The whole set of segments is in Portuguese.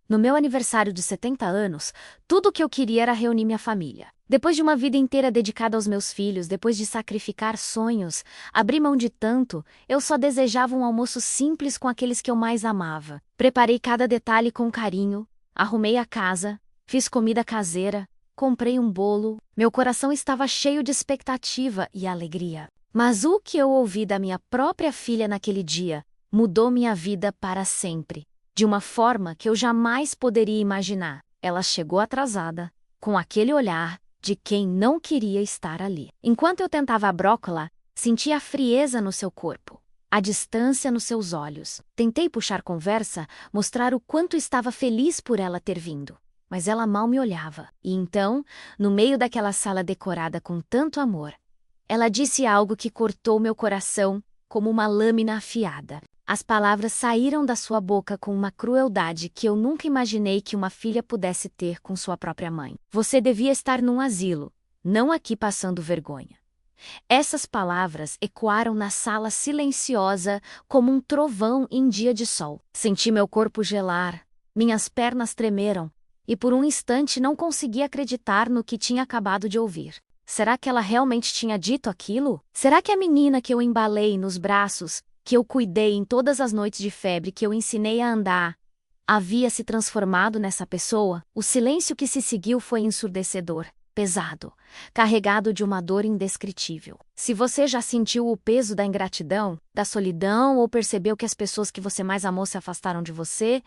No meu aniversário de 70 anos, tudo o que eu queria era reunir minha família. Depois de uma vida inteira dedicada aos meus filhos, depois de sacrificar sonhos, abrir mão de tanto, eu só desejava um almoço simples com aqueles que eu mais amava. Preparei cada detalhe com carinho, arrumei a casa, fiz comida caseira, comprei um bolo. Meu coração estava cheio de expectativa e alegria. Mas o que eu ouvi da minha própria filha naquele dia mudou minha vida para sempre. De uma forma que eu jamais poderia imaginar. Ela chegou atrasada, com aquele olhar de quem não queria estar ali. Enquanto eu tentava a brócola, senti a frieza no seu corpo, a distância nos seus olhos. Tentei puxar conversa, mostrar o quanto estava feliz por ela ter vindo. Mas ela mal me olhava. E então, no meio daquela sala decorada com tanto amor, ela disse algo que cortou meu coração como uma lâmina afiada. As palavras saíram da sua boca com uma crueldade que eu nunca imaginei que uma filha pudesse ter com sua própria mãe. Você devia estar num asilo, não aqui passando vergonha. Essas palavras ecoaram na sala silenciosa como um trovão em dia de sol. Senti meu corpo gelar, minhas pernas tremeram, e por um instante não consegui acreditar no que tinha acabado de ouvir. Será que ela realmente tinha dito aquilo? Será que a menina que eu embalei nos braços, que eu cuidei em todas as noites de febre, que eu ensinei a andar, havia se transformado nessa pessoa? O silêncio que se seguiu foi ensurdecedor, pesado, carregado de uma dor indescritível. Se você já sentiu o peso da ingratidão, da solidão ou percebeu que as pessoas que você mais amou se afastaram de você,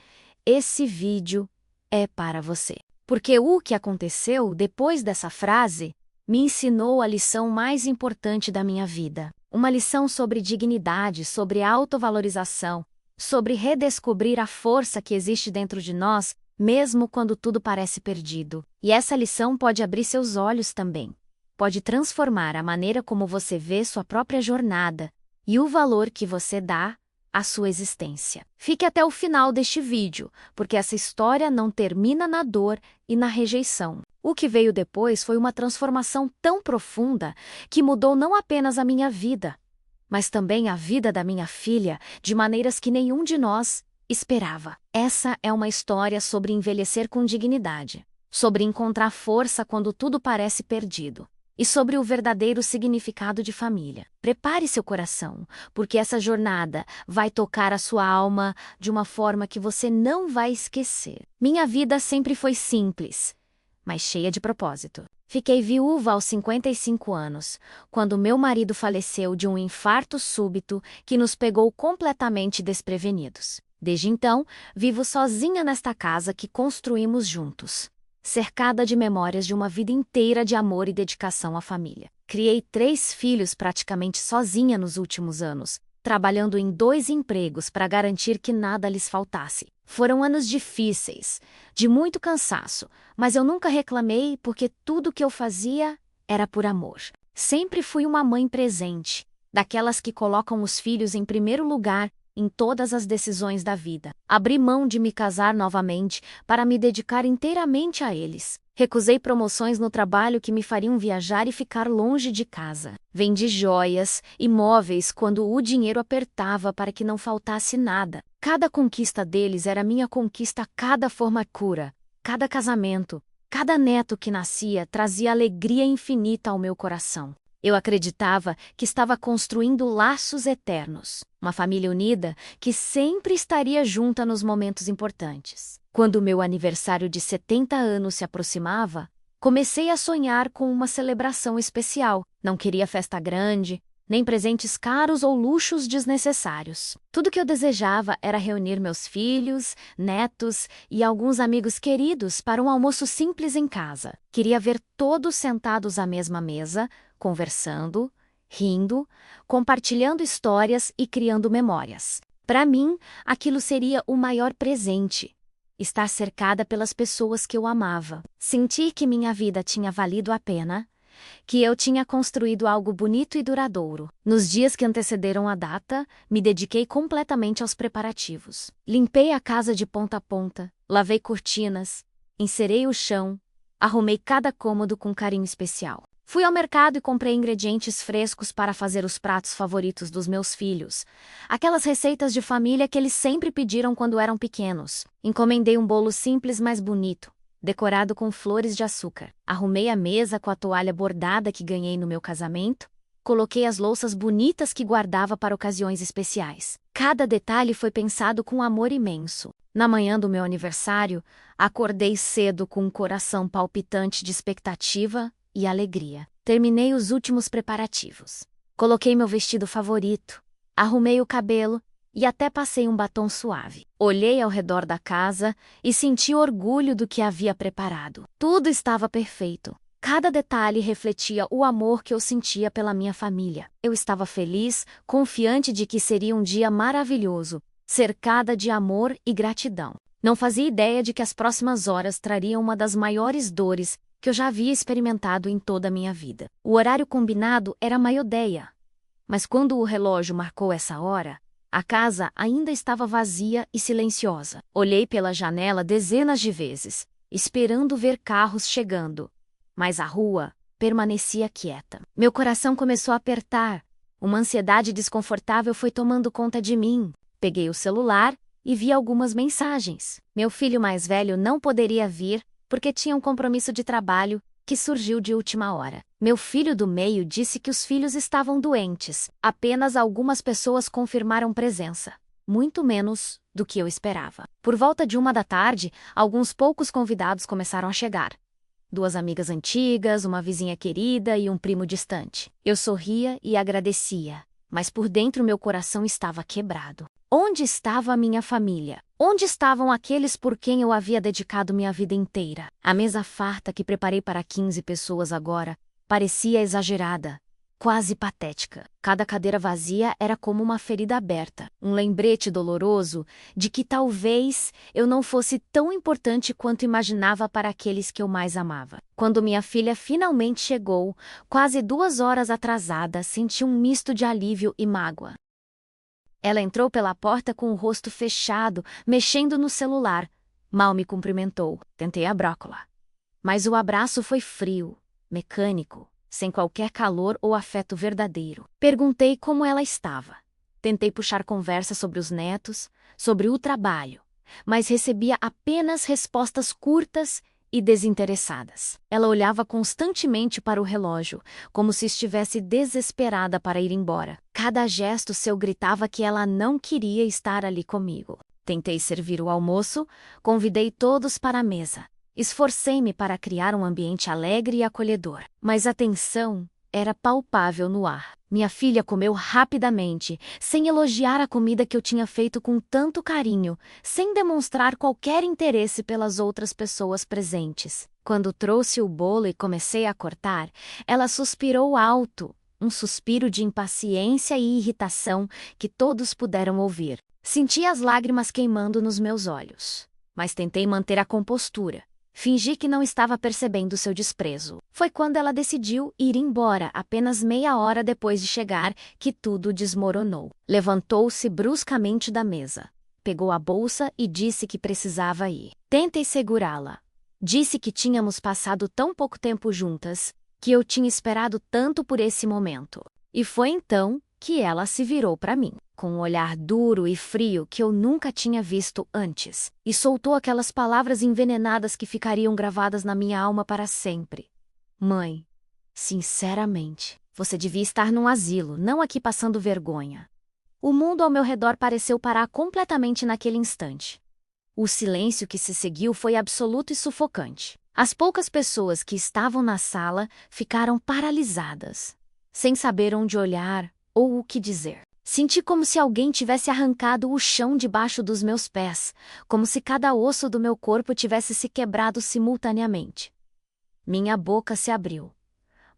esse vídeo é para você. Porque o que aconteceu depois dessa frase me ensinou a lição mais importante da minha vida. Uma lição sobre dignidade, sobre autovalorização, sobre redescobrir a força que existe dentro de nós, mesmo quando tudo parece perdido. E essa lição pode abrir seus olhos também. Pode transformar a maneira como você vê sua própria jornada e o valor que você dá à sua existência. Fique até o final deste vídeo, porque essa história não termina na dor e na rejeição. O que veio depois foi uma transformação tão profunda que mudou não apenas a minha vida, mas também a vida da minha filha, de maneiras que nenhum de nós esperava. Essa é uma história sobre envelhecer com dignidade, sobre encontrar força quando tudo parece perdido, e sobre o verdadeiro significado de família. Prepare seu coração, porque essa jornada vai tocar a sua alma de uma forma que você não vai esquecer. Minha vida sempre foi simples, mas cheia de propósito. Fiquei viúva aos 55 anos, quando meu marido faleceu de um infarto súbito que nos pegou completamente desprevenidos. Desde então, vivo sozinha nesta casa que construímos juntos, cercada de memórias de uma vida inteira de amor e dedicação à família. Criei 3 filhos praticamente sozinha nos últimos anos, trabalhando em 2 empregos para garantir que nada lhes faltasse. Foram anos difíceis, de muito cansaço, mas eu nunca reclamei porque tudo que eu fazia era por amor. Sempre fui uma mãe presente, daquelas que colocam os filhos em primeiro lugar em todas as decisões da vida. Abri mão de me casar novamente para me dedicar inteiramente a eles. Recusei promoções no trabalho que me fariam viajar e ficar longe de casa. Vendi joias e móveis quando o dinheiro apertava para que não faltasse nada. Cada conquista deles era minha conquista, cada formatura, cada casamento, cada neto que nascia trazia alegria infinita ao meu coração. Eu acreditava que estava construindo laços eternos, uma família unida que sempre estaria junta nos momentos importantes. Quando meu aniversário de 70 anos se aproximava, comecei a sonhar com uma celebração especial. Não queria festa grande, nem presentes caros ou luxos desnecessários. Tudo que eu desejava era reunir meus filhos, netos e alguns amigos queridos para um almoço simples em casa. Queria ver todos sentados à mesma mesa, conversando, rindo, compartilhando histórias e criando memórias. Para mim, aquilo seria o maior presente. Estar cercada pelas pessoas que eu amava. Sentir que minha vida tinha valido a pena, que eu tinha construído algo bonito e duradouro. Nos dias que antecederam a data, me dediquei completamente aos preparativos. Limpei a casa de ponta a ponta, lavei cortinas, encerei o chão, arrumei cada cômodo com carinho especial. Fui ao mercado e comprei ingredientes frescos para fazer os pratos favoritos dos meus filhos. Aquelas receitas de família que eles sempre pediram quando eram pequenos. Encomendei um bolo simples, mas bonito, decorado com flores de açúcar. Arrumei a mesa com a toalha bordada que ganhei no meu casamento. Coloquei as louças bonitas que guardava para ocasiões especiais. Cada detalhe foi pensado com amor imenso. Na manhã do meu aniversário, acordei cedo com um coração palpitante de expectativa e alegria. Terminei os últimos preparativos. Coloquei meu vestido favorito, arrumei o cabelo e até passei um batom suave. Olhei ao redor da casa e senti orgulho do que havia preparado. Tudo estava perfeito. Cada detalhe refletia o amor que eu sentia pela minha família. Eu estava feliz, confiante de que seria um dia maravilhoso, cercada de amor e gratidão. Não fazia ideia de que as próximas horas trariam uma das maiores dores que eu já havia experimentado em toda a minha vida. O horário combinado era meio-dia, mas quando o relógio marcou essa hora, a casa ainda estava vazia e silenciosa. Olhei pela janela dezenas de vezes, esperando ver carros chegando, mas a rua permanecia quieta. Meu coração começou a apertar. Uma ansiedade desconfortável foi tomando conta de mim. Peguei o celular e vi algumas mensagens. Meu filho mais velho não poderia vir porque tinha um compromisso de trabalho que surgiu de última hora. Meu filho do meio disse que os filhos estavam doentes. Apenas algumas pessoas confirmaram presença, muito menos do que eu esperava. Por volta de 1 da tarde, alguns poucos convidados começaram a chegar. 2 amigas antigas, uma vizinha querida e um primo distante. Eu sorria e agradecia, mas por dentro meu coração estava quebrado. Onde estava a minha família? Onde estavam aqueles por quem eu havia dedicado minha vida inteira? A mesa farta que preparei para 15 pessoas agora parecia exagerada, quase patética. Cada cadeira vazia era como uma ferida aberta, um lembrete doloroso de que talvez eu não fosse tão importante quanto imaginava para aqueles que eu mais amava. Quando minha filha finalmente chegou, quase 2 horas atrasada, senti um misto de alívio e mágoa. Ela entrou pela porta com o rosto fechado, mexendo no celular. Mal me cumprimentou. Tentei abracá-la. Mas o abraço foi frio, mecânico, sem qualquer calor ou afeto verdadeiro. Perguntei como ela estava. Tentei puxar conversa sobre os netos, sobre o trabalho, mas recebia apenas respostas curtas e desinteressadas. Ela olhava constantemente para o relógio, como se estivesse desesperada para ir embora. Cada gesto seu gritava que ela não queria estar ali comigo. Tentei servir o almoço, convidei todos para a mesa. Esforcei-me para criar um ambiente alegre e acolhedor, mas a tensão era palpável no ar. Minha filha comeu rapidamente, sem elogiar a comida que eu tinha feito com tanto carinho, sem demonstrar qualquer interesse pelas outras pessoas presentes. Quando trouxe o bolo e comecei a cortar, ela suspirou alto, um suspiro de impaciência e irritação que todos puderam ouvir. Senti as lágrimas queimando nos meus olhos, mas tentei manter a compostura. Fingi que não estava percebendo seu desprezo. Foi quando ela decidiu ir embora, apenas meia hora depois de chegar, que tudo desmoronou. Levantou-se bruscamente da mesa. Pegou a bolsa e disse que precisava ir. Tentei segurá-la. Disse que tínhamos passado tão pouco tempo juntas, que eu tinha esperado tanto por esse momento. E foi então que ela se virou para mim, com um olhar duro e frio que eu nunca tinha visto antes, e soltou aquelas palavras envenenadas que ficariam gravadas na minha alma para sempre. Mãe, sinceramente, você devia estar num asilo, não aqui passando vergonha. O mundo ao meu redor pareceu parar completamente naquele instante. O silêncio que se seguiu foi absoluto e sufocante. As poucas pessoas que estavam na sala ficaram paralisadas, sem saber onde olhar ou o que dizer. Senti como se alguém tivesse arrancado o chão debaixo dos meus pés, como se cada osso do meu corpo tivesse se quebrado simultaneamente. Minha boca se abriu,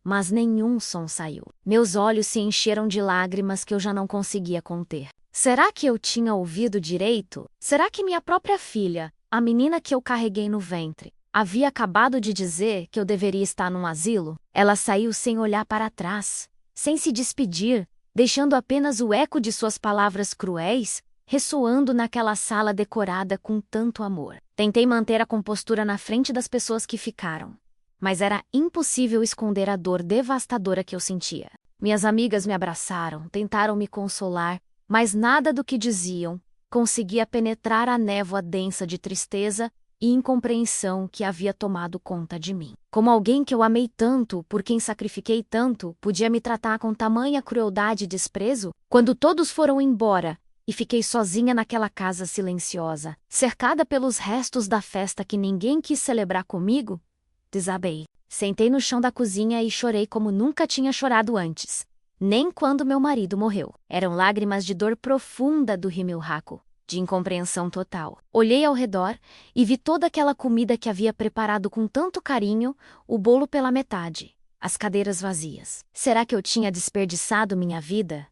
mas nenhum som saiu. Meus olhos se encheram de lágrimas que eu já não conseguia conter. Será que eu tinha ouvido direito? Será que minha própria filha, a menina que eu carreguei no ventre, havia acabado de dizer que eu deveria estar num asilo? Ela saiu sem olhar para trás, sem se despedir, deixando apenas o eco de suas palavras cruéis, ressoando naquela sala decorada com tanto amor. Tentei manter a compostura na frente das pessoas que ficaram, mas era impossível esconder a dor devastadora que eu sentia. Minhas amigas me abraçaram, tentaram me consolar, mas nada do que diziam conseguia penetrar a névoa densa de tristeza e incompreensão que havia tomado conta de mim. Como alguém que eu amei tanto, por quem sacrifiquei tanto, podia me tratar com tamanha crueldade e desprezo? Quando todos foram embora e fiquei sozinha naquela casa silenciosa, cercada pelos restos da festa que ninguém quis celebrar comigo, desabei. Sentei no chão da cozinha e chorei como nunca tinha chorado antes. Nem quando meu marido morreu. Eram lágrimas de dor profunda do Himilhaku, de incompreensão total. Olhei ao redor e vi toda aquela comida que havia preparado com tanto carinho, o bolo pela metade, as cadeiras vazias. Será que eu tinha desperdiçado minha vida?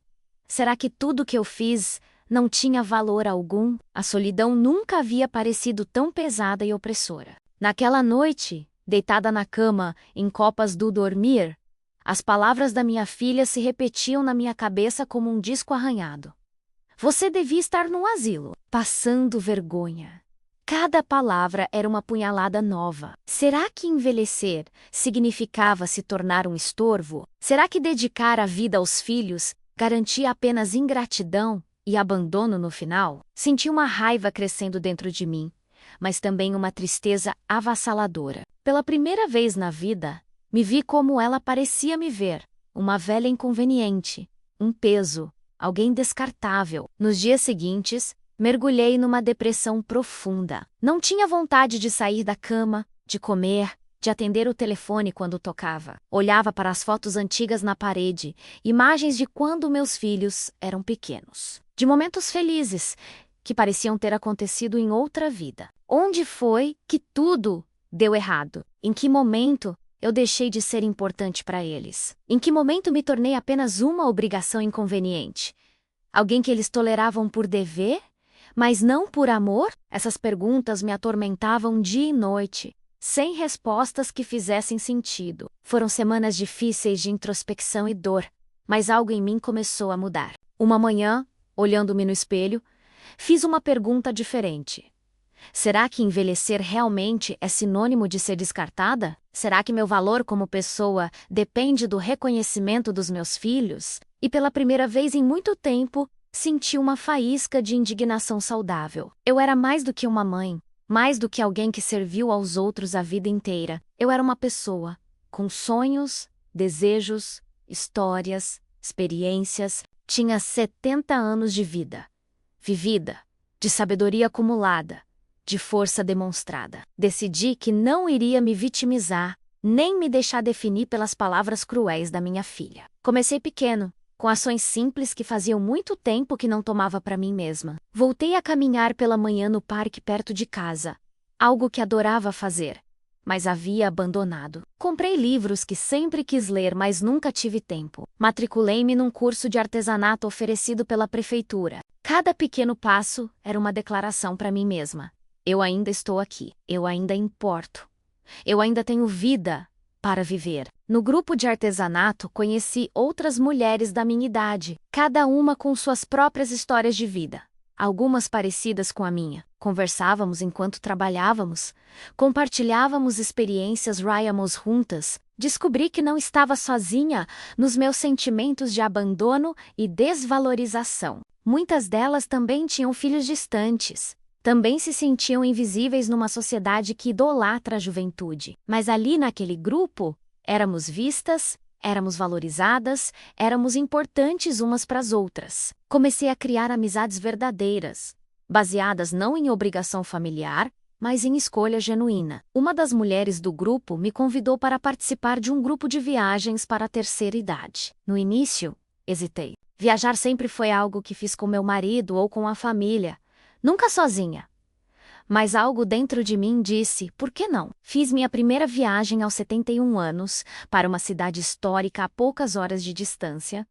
Será que tudo que eu fiz não tinha valor algum? A solidão nunca havia parecido tão pesada e opressora. Naquela noite, deitada na cama, em copas do dormir, as palavras da minha filha se repetiam na minha cabeça como um disco arranhado. Você devia estar num asilo, passando vergonha. Cada palavra era uma punhalada nova. Será que envelhecer significava se tornar um estorvo? Será que dedicar a vida aos filhos garantia apenas ingratidão e abandono no final? Senti uma raiva crescendo dentro de mim, mas também uma tristeza avassaladora. Pela primeira vez na vida, me vi como ela parecia me ver, uma velha inconveniente, um peso, alguém descartável. Nos dias seguintes, mergulhei numa depressão profunda. Não tinha vontade de sair da cama, de comer, de atender o telefone quando tocava. Olhava para as fotos antigas na parede, imagens de quando meus filhos eram pequenos. De momentos felizes, que pareciam ter acontecido em outra vida. Onde foi que tudo deu errado? Em que momento eu deixei de ser importante para eles? Em que momento me tornei apenas uma obrigação inconveniente? Alguém que eles toleravam por dever, mas não por amor? Essas perguntas me atormentavam dia e noite, sem respostas que fizessem sentido. Foram semanas difíceis de introspecção e dor, mas algo em mim começou a mudar. Uma manhã, olhando-me no espelho, fiz uma pergunta diferente. Será que envelhecer realmente é sinônimo de ser descartada? Será que meu valor como pessoa depende do reconhecimento dos meus filhos? E pela primeira vez em muito tempo, senti uma faísca de indignação saudável. Eu era mais do que uma mãe, mais do que alguém que serviu aos outros a vida inteira. Eu era uma pessoa, com sonhos, desejos, histórias, experiências. Tinha 70 anos de vida, vivida, de sabedoria acumulada, de força demonstrada. Decidi que não iria me vitimizar, nem me deixar definir pelas palavras cruéis da minha filha. Comecei pequeno, com ações simples que faziam muito tempo que não tomava para mim mesma. Voltei a caminhar pela manhã no parque perto de casa, algo que adorava fazer, mas havia abandonado. Comprei livros que sempre quis ler, mas nunca tive tempo. Matriculei-me num curso de artesanato oferecido pela prefeitura. Cada pequeno passo era uma declaração para mim mesma. Eu ainda estou aqui. Eu ainda importo. Eu ainda tenho vida para viver. No grupo de artesanato, conheci outras mulheres da minha idade, cada uma com suas próprias histórias de vida, algumas parecidas com a minha. Conversávamos enquanto trabalhávamos, compartilhávamos experiências, ríamos juntas. Descobri que não estava sozinha nos meus sentimentos de abandono e desvalorização. Muitas delas também tinham filhos distantes. Também se sentiam invisíveis numa sociedade que idolatra a juventude. Mas ali naquele grupo, éramos vistas, éramos valorizadas, éramos importantes umas para as outras. Comecei a criar amizades verdadeiras, baseadas não em obrigação familiar, mas em escolha genuína. Uma das mulheres do grupo me convidou para participar de um grupo de viagens para a terceira idade. No início, hesitei. Viajar sempre foi algo que fiz com meu marido ou com a família, nunca sozinha. Mas algo dentro de mim disse, por que não? Fiz minha primeira viagem aos 71 anos, para uma cidade histórica a poucas horas de distância.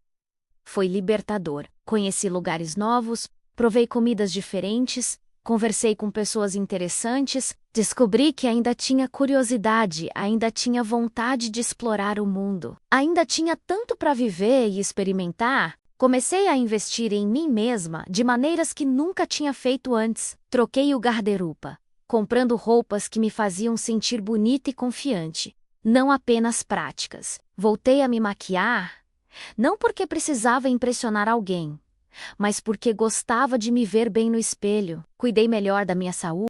Foi libertador. Conheci lugares novos, provei comidas diferentes, conversei com pessoas interessantes, descobri que ainda tinha curiosidade, ainda tinha vontade de explorar o mundo. Ainda tinha tanto para viver e experimentar. Comecei a investir em mim mesma de maneiras que nunca tinha feito antes. Troquei o guarda-roupa, comprando roupas que me faziam sentir bonita e confiante. não apenas práticas. Voltei a me maquiar, não porque precisava impressionar alguém, mas porque gostava de me ver bem no espelho. Cuidei melhor da minha saúde.